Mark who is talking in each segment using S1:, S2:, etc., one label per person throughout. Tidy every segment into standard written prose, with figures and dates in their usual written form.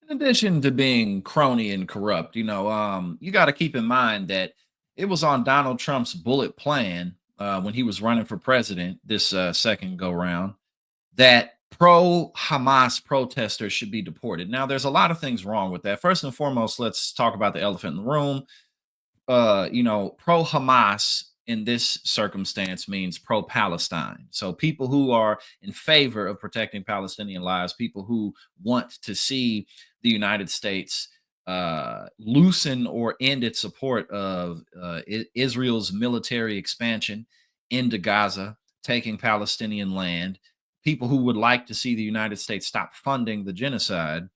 S1: In addition to being crony and corrupt, you got to keep in mind that it was on Donald Trump's bullet plan when he was running for president this second go round that pro Hamas protesters should be deported. Now, there's a lot of things wrong with that. First and foremost, let's talk about the elephant in the room. Pro Hamas in this circumstance means pro Palestine. So people who are in favor of protecting Palestinian lives, people who want to see the United States loosen or end its support of Israel's military expansion into Gaza, taking Palestinian land, people who would like to see the United States stop funding the genocide,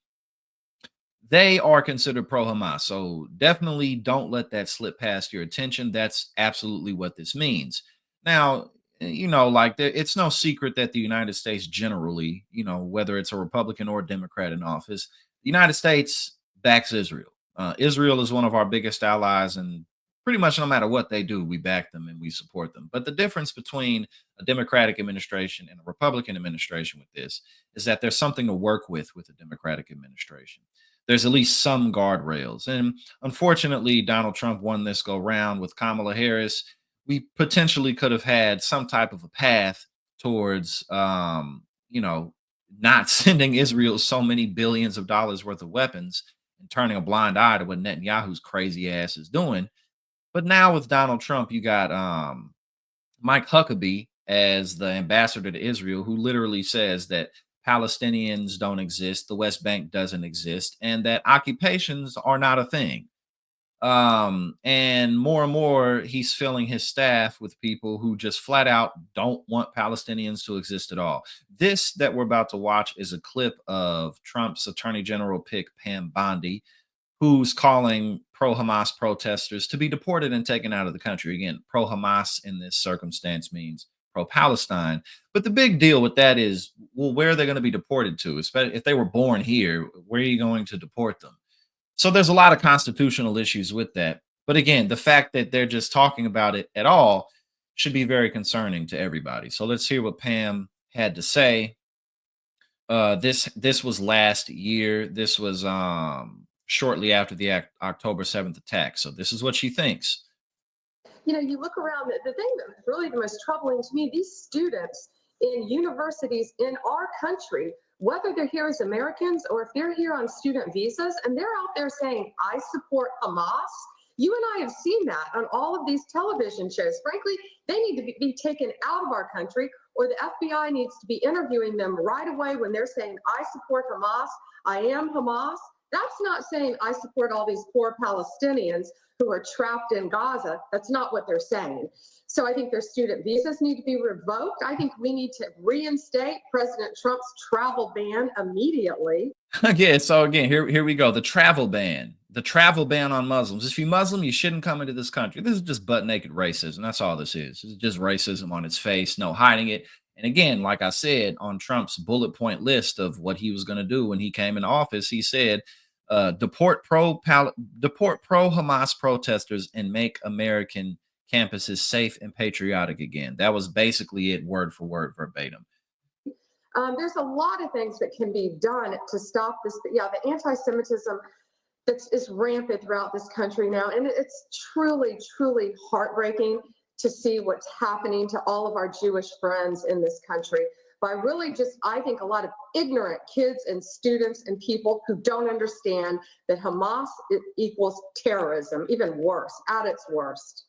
S1: they are considered pro Hamas. So definitely don't let that slip past your attention. That's absolutely what this means. Now, it's no secret that the United States generally, whether it's a Republican or Democrat in office, the United States backs Israel. Israel is one of our biggest allies, and pretty much no matter what they do, we back them and we support them. But the difference between a Democratic administration and a Republican administration with this is that there's something to work with a Democratic administration. There's at least some guardrails. And unfortunately, Donald Trump won this go round with Kamala Harris. We potentially could have had some type of a path towards, not sending Israel so many billions of dollars worth of weapons and turning a blind eye to what Netanyahu's crazy ass is doing. But now with Donald Trump, you got Mike Huckabee as the ambassador to Israel, who literally says that Palestinians don't exist, the West Bank doesn't exist, and that occupations are not a thing. And more, he's filling his staff with people who just flat out don't want Palestinians to exist at all. This that we're about to watch is a clip of Trump's Attorney General pick, Pam Bondi, who's calling pro Hamas protesters to be deported and taken out of the country. Again, pro Hamas in this circumstance means pro Palestine. But the big deal with that is, well, where are they going to be deported to? Especially if they were born here, where are you going to deport them? So there's a lot of constitutional issues with that. But again, the fact that they're just talking about it at all should be very concerning to everybody. So let's hear what Pam had to say. This was last year. This was shortly after the October 7th attack. So this is what she thinks.
S2: You look around, the thing that's really the most troubling to me, these students in universities in our country, whether they're here as Americans or if they're here on student visas, and they're out there saying, I support Hamas. You and I have seen that on all of these television shows. Frankly, they need to be taken out of our country, or the FBI needs to be interviewing them right away when they're saying, I support Hamas, I am Hamas. That's not saying I support all these poor Palestinians who are trapped in Gaza. That's not what they're saying. So I think their student visas need to be revoked. I think we need to reinstate President Trump's travel ban immediately.
S1: Again, so again, here we go. The travel ban. The travel ban on Muslims. If you're Muslim, you shouldn't come into this country. This is just butt naked racism. That's all this is. It's just racism on its face, no hiding it. And again, like I said, on Trump's bullet point list of what he was going to do when he came in office, he said, deport pro Hamas protesters and make American campuses safe and patriotic again. That was basically it, word for word, verbatim.
S2: There's a lot of things that can be done to stop this. Yeah, the anti-Semitism that is rampant throughout this country now, and it's truly, truly heartbreaking to see what's happening to all of our Jewish friends in this country by really just, I think, a lot of ignorant kids and students and people who don't understand that Hamas equals terrorism, even worse, at its worst.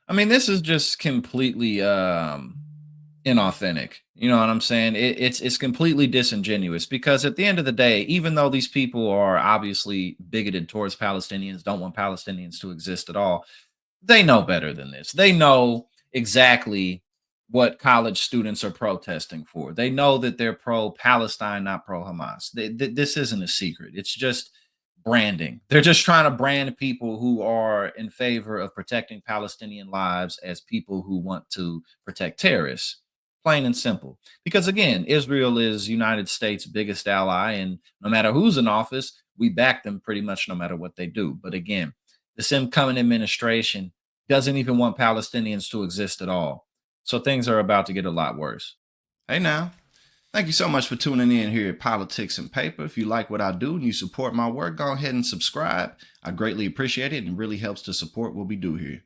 S1: I mean, this is just completely inauthentic. You know what I'm saying? It's completely disingenuous because at the end of the day, even though these people are obviously bigoted towards Palestinians, don't want Palestinians to exist at all, they know better than this. They know exactly what college students are protesting for. They know that they're pro Palestine, not pro Hamas. This isn't a secret. It's just branding. They're just trying to brand people who are in favor of protecting Palestinian lives as people who want to protect terrorists. Plain and simple. Because again, Israel is United States' biggest ally, and no matter who's in office, we back them pretty much no matter what they do. But again, this incoming administration doesn't even want Palestinians to exist at all. So things are about to get a lot worse. Hey now. Thank you so much for tuning in here at Politics and Paper. If you like what I do and you support my work, go ahead and subscribe. I greatly appreciate it and really helps to support what we do here.